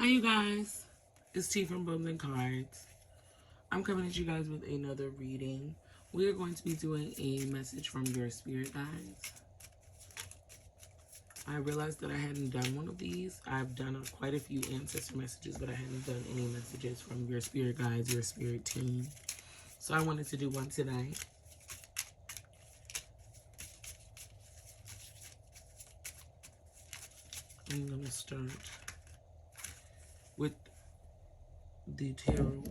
Hi you guys, it's T from Bums and Cards. I'm coming at you guys with another reading. We are going to be doing a message from your spirit guides. I realized that I hadn't done one of these. I've done quite a few ancestor messages, but I hadn't done any messages from your spirit guides, your spirit team. So I wanted to do one tonight. I'm going to start with the tarot,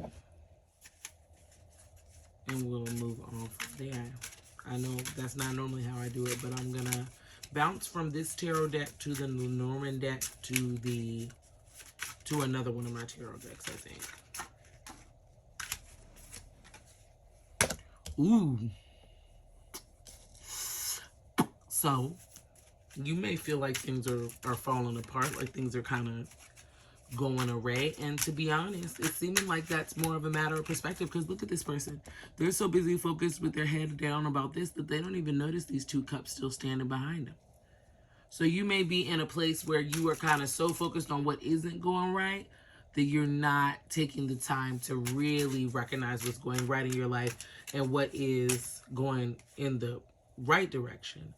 and we'll move on from there. I know that's not normally how I do it, but I'm going to bounce from this tarot deck to the Norman deck to another one of my tarot decks, I think. Ooh. So, you may feel like things are falling apart, like things are kind of going array. And to be honest, it's seeming like that's more of a matter of perspective, because look at this person. They're so busy focused with their head down about this that they don't even notice these two cups still standing behind them. So you may be in a place where you are kind of so focused on what isn't going right that you're not taking the time to really recognize what's going right in your life and what is going in the right direction.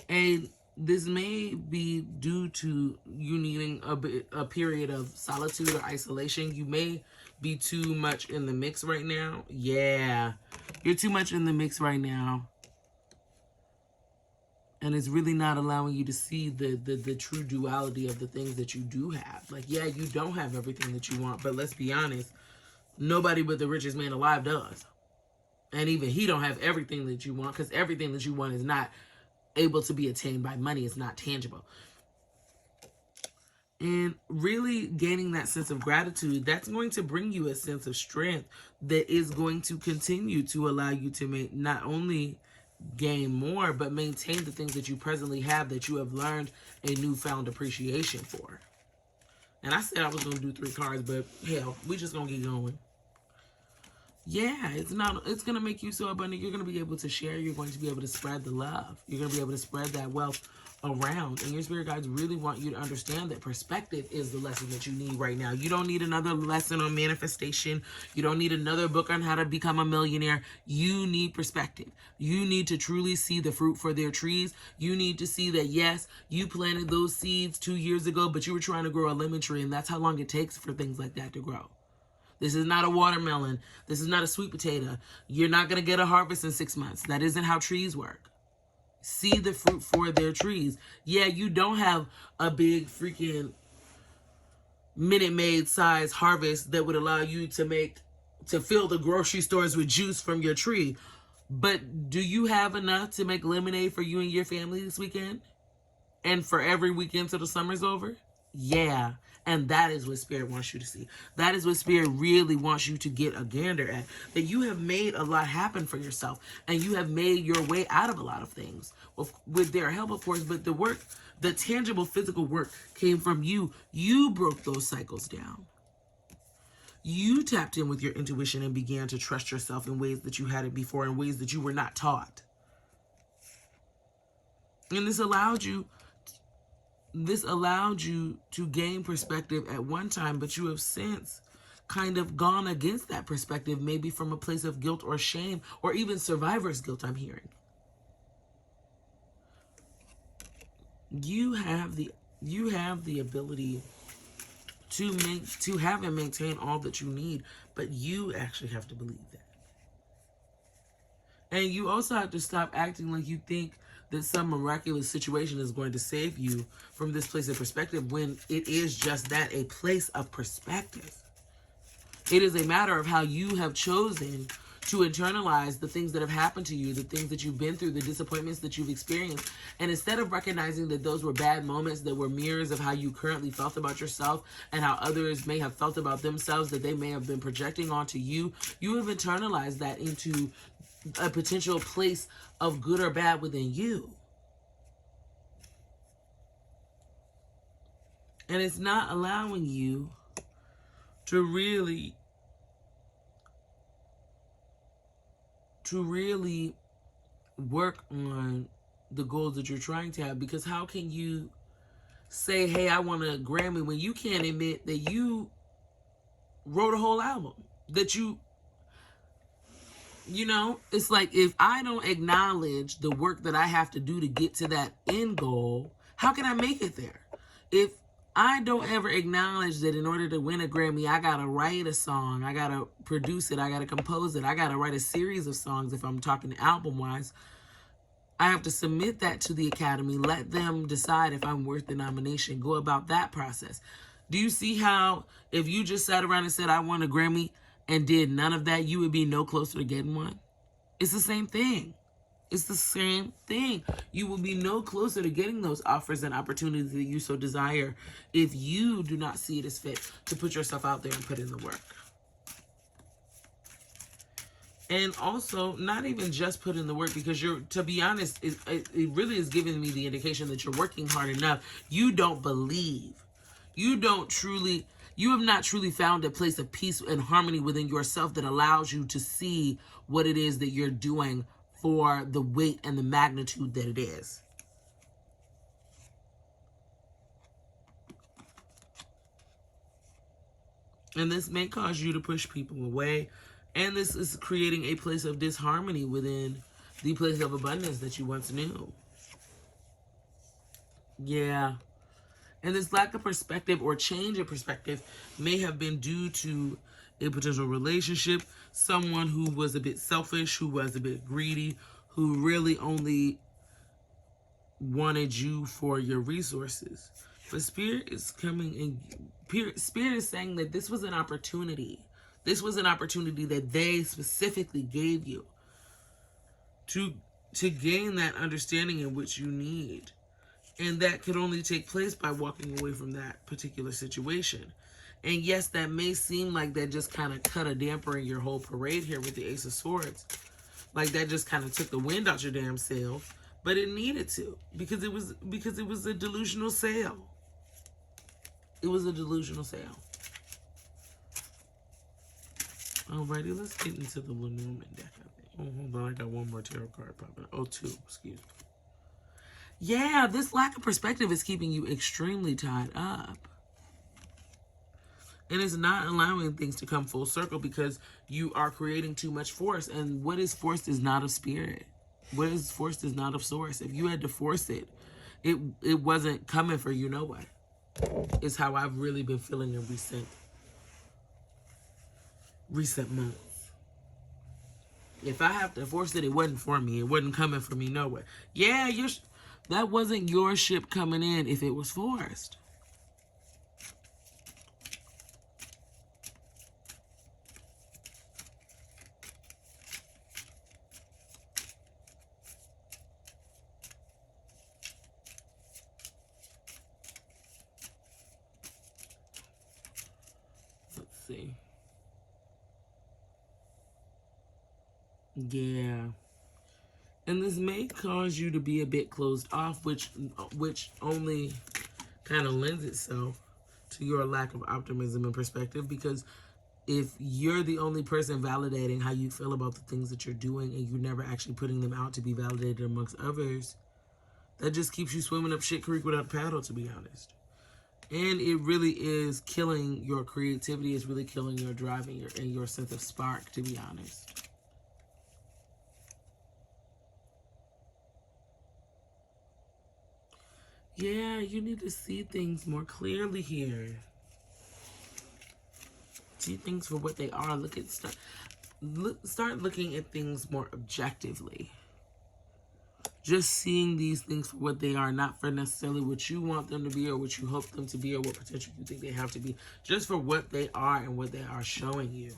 And this may be due to you needing a period of solitude or isolation. You may be too much in the mix right now. Yeah, you're too much in the mix right now. And it's really not allowing you to see the true duality of the things that you do have. Like, yeah, you don't have everything that you want, but let's be honest, nobody but the richest man alive does. And even he don't have everything that you want, because everything that you want is not able to be attained by money. It's not tangible. And really gaining that sense of gratitude, that's going to bring you a sense of strength that is going to continue to allow you to make not only gain more, but maintain the things that you presently have that you have learned a newfound appreciation for. And I said I was going to do 3 cards, but hell, we just going to get going. Yeah, it's going to make you so abundant. You're going to be able to share. You're going to be able to spread the love. You're going to be able to spread that wealth around. And your spirit guides really want you to understand that perspective is the lesson that you need right now. You don't need another lesson on manifestation. You don't need another book on how to become a millionaire. You need perspective. You need to truly see the fruit for their trees. You need to see that, yes, you planted those seeds 2 years ago, but you were trying to grow a lemon tree, and that's how long it takes for things like that to grow. This is not a watermelon. This is not a sweet potato. You're not going to get a harvest in 6 months. That isn't how trees work. See the fruit for their trees. Yeah, you don't have a big freaking Minute Maid size harvest that would allow you to fill the grocery stores with juice from your tree. But do you have enough to make lemonade for you and your family this weekend? And for every weekend till the summer's over? Yeah. And that is what Spirit wants you to see. That is what Spirit really wants you to get a gander at. That you have made a lot happen for yourself. And you have made your way out of a lot of things. With their help, of course. But the work, the tangible physical work came from you. You broke those cycles down. You tapped in with your intuition and began to trust yourself in ways that you hadn't before. In ways that you were not taught. And this allowed you to gain perspective at one time, but you have since kind of gone against that perspective, maybe from a place of guilt or shame, or even survivor's guilt, I'm hearing. You have the ability to have and maintain all that you need, but you actually have to believe that. And you also have to stop acting like you think that some miraculous situation is going to save you from this place of perspective, when it is just that, a place of perspective. It is a matter of how you have chosen to internalize the things that have happened to you, the things that you've been through, the disappointments that you've experienced. And instead of recognizing that those were bad moments that were mirrors of how you currently felt about yourself and how others may have felt about themselves, that they may have been projecting onto you, you have internalized that into a potential place of good or bad within you. And it's not allowing you to really work on the goals that you're trying to have, because how can you say, hey, I want a Grammy, when you can't admit that you wrote a whole album, that you know, it's like, if I don't acknowledge the work that I have to do to get to that end goal, how can I make it there? If I don't ever acknowledge that in order to win a Grammy, I gotta write a song, I gotta produce it, I gotta compose it, I gotta write a series of songs if I'm talking album wise, I have to submit that to the Academy, let them decide if I'm worth the nomination, go about that process. Do you see how if you just sat around and said, I won a Grammy and did none of that, you would be no closer to getting one? It's the same thing. It's the same thing. You will be no closer to getting those offers and opportunities that you so desire if you do not see it as fit to put yourself out there and put in the work. And also, not even just put in the work, because to be honest, it really is giving me the indication that you're working hard enough. You don't believe. You have not truly found a place of peace and harmony within yourself that allows you to see what it is that you're doing for the weight and the magnitude that it is. And this may cause you to push people away. And this is creating a place of disharmony within the place of abundance that you once knew. Yeah. And this lack of perspective or change of perspective may have been due to a potential relationship, someone who was a bit selfish, who was a bit greedy, who really only wanted you for your resources. But Spirit is coming, and Spirit is saying that this was an opportunity. This was an opportunity that they specifically gave you to gain that understanding in which you need. And that could only take place by walking away from that particular situation. And yes, that may seem like that just kind of cut a damper in your whole parade here with the Ace of Swords. Like that just kind of took the wind out your damn sail. But it needed to, because it was a delusional sale. It was a delusional sale. Alrighty, let's get into the Lenormand deck. Oh, hold on, I got one more tarot card popping. Oh, two, excuse me. Yeah, this lack of perspective is keeping you extremely tied up. And it's not allowing things to come full circle because you are creating too much force. And what is forced is not of spirit. What is forced is not of source. If you had to force it, it wasn't coming for you know what. It's how I've really been feeling in recent months. If I have to force it, it wasn't for me. It wasn't coming for me nowhere. Yeah, that wasn't your ship coming in if it was forced. Let's see. Yeah. And this may cause you to be a bit closed off, which only kind of lends itself to your lack of optimism and perspective, because if you're the only person validating how you feel about the things that you're doing and you're never actually putting them out to be validated amongst others, that just keeps you swimming up shit creek without a paddle, to be honest. And it really is killing your creativity. It's really killing your drive and your sense of spark, to be honest. Yeah, you need to see things more clearly here. See things for what they are. Start looking at things more objectively. Just seeing these things for what they are, not for necessarily what you want them to be or what you hope them to be or what potential you think they have to be. Just for what they are and what they are showing you.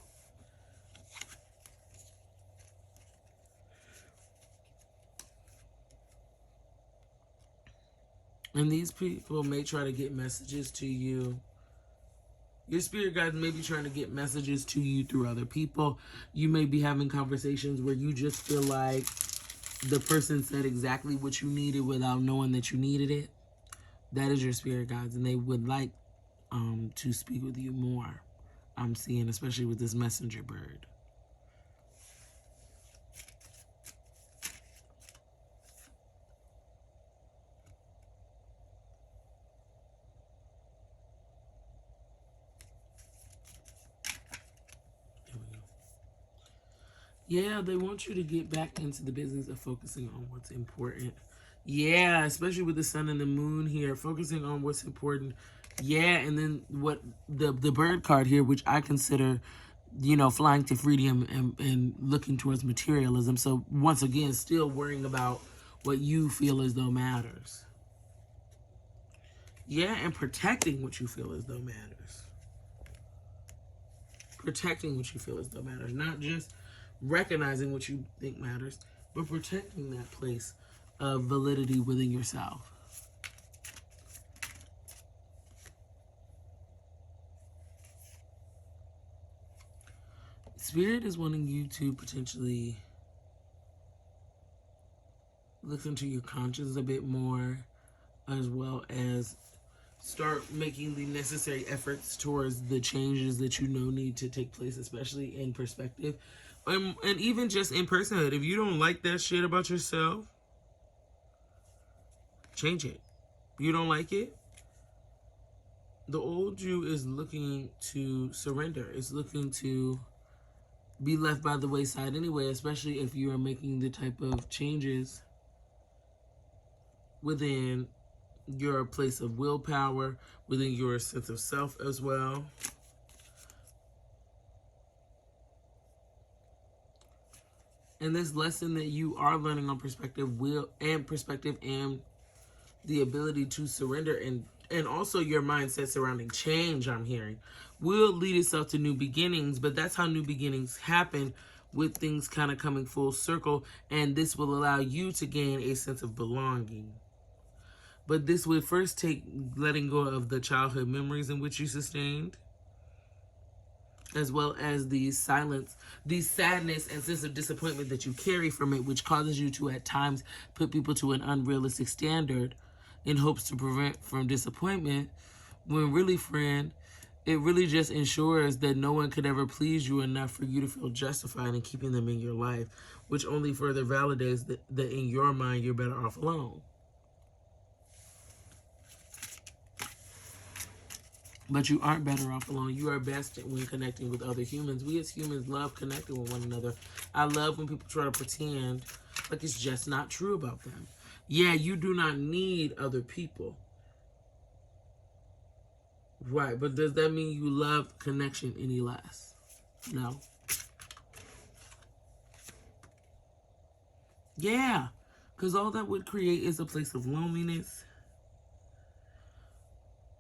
And these people may try to get messages to you. Your spirit guides may be trying to get messages to you through other people. You may be having conversations where you just feel like the person said exactly what you needed without knowing that you needed it. That is your spirit guides, and they would like to speak with you more. I'm seeing, especially with this messenger bird. Yeah, they want you to get back into the business of focusing on what's important. Yeah, especially with the sun and the moon here, focusing on what's important. Yeah, and then what the bird card here, which I consider, flying to freedom and looking towards materialism. So once again, still worrying about what you feel as though matters. Yeah, and protecting what you feel as though matters. Protecting what you feel as though matters. Not just recognizing what you think matters, but protecting that place of validity within yourself. Spirit is wanting you to potentially look into your conscience a bit more, as well as start making the necessary efforts towards the changes that you know need to take place, especially in perspective. And even just in personhood. If you don't like that shit about yourself, change it. You don't like it? The old you is looking to surrender. It's looking to be left by the wayside anyway, especially if you are making the type of changes within your place of willpower, within your sense of self as well. And this lesson that you are learning on perspective and the ability to surrender and also your mindset surrounding change, I'm hearing, will lead itself to new beginnings. But that's how new beginnings happen, with things kind of coming full circle, and this will allow you to gain a sense of belonging. But this would first take letting go of the childhood memories in which you sustained, as well as the silence, the sadness and sense of disappointment that you carry from it, which causes you to at times put people to an unrealistic standard in hopes to prevent from disappointment, when really, friend, it really just ensures that no one could ever please you enough for you to feel justified in keeping them in your life, which only further validates that in your mind you're better off alone. But you aren't better off alone. You are best when connecting with other humans. We as humans love connecting with one another. I love when people try to pretend like it's just not true about them. Yeah, you do not need other people. Right, but does that mean you love connection any less? No. Yeah, because all that would create is a place of loneliness.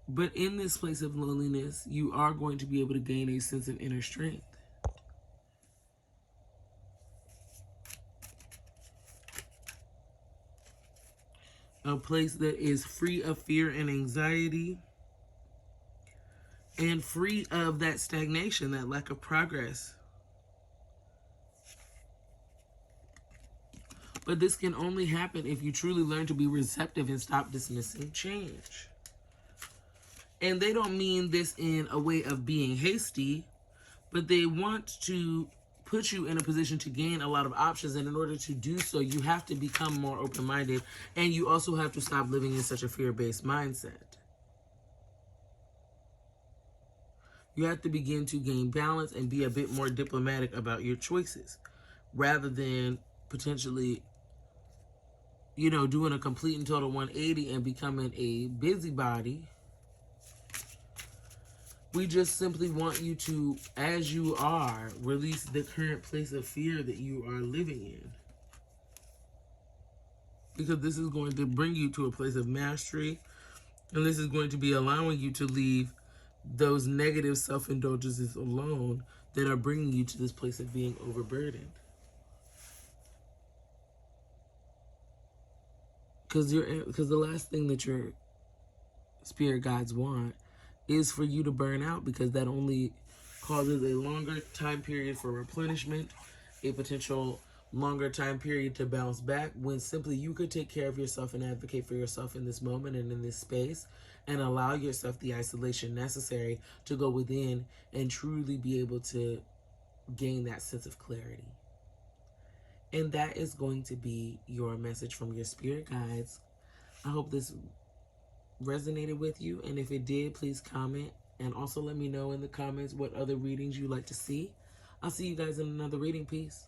But in this place of loneliness, you are going to be able to gain a sense of inner strength. A place that is free of fear and anxiety, and free of that stagnation, that lack of progress. But this can only happen if you truly learn to be receptive and stop dismissing change. And they don't mean this in a way of being hasty, but they want to put you in a position to gain a lot of options. And in order to do so, you have to become more open-minded. And you also have to stop living in such a fear-based mindset. You have to begin to gain balance and be a bit more diplomatic about your choices, rather than potentially, doing a complete and total 180 and becoming a busybody. We just simply want you to, as you are, release the current place of fear that you are living in. Because this is going to bring you to a place of mastery, and this is going to be allowing you to leave those negative self-indulgences alone that are bringing you to this place of being overburdened. Because the last thing that your spirit guides want is for you to burn out, because that only causes a longer time period for replenishment, a potential longer time period to bounce back, when simply you could take care of yourself and advocate for yourself in this moment and in this space, and allow yourself the isolation necessary to go within and truly be able to gain that sense of clarity. And that is going to be your message from your spirit guides. I hope this resonated with you, and if it did, please comment, and also let me know in the comments what other readings you'd like to see. I'll see you guys in another reading. Peace.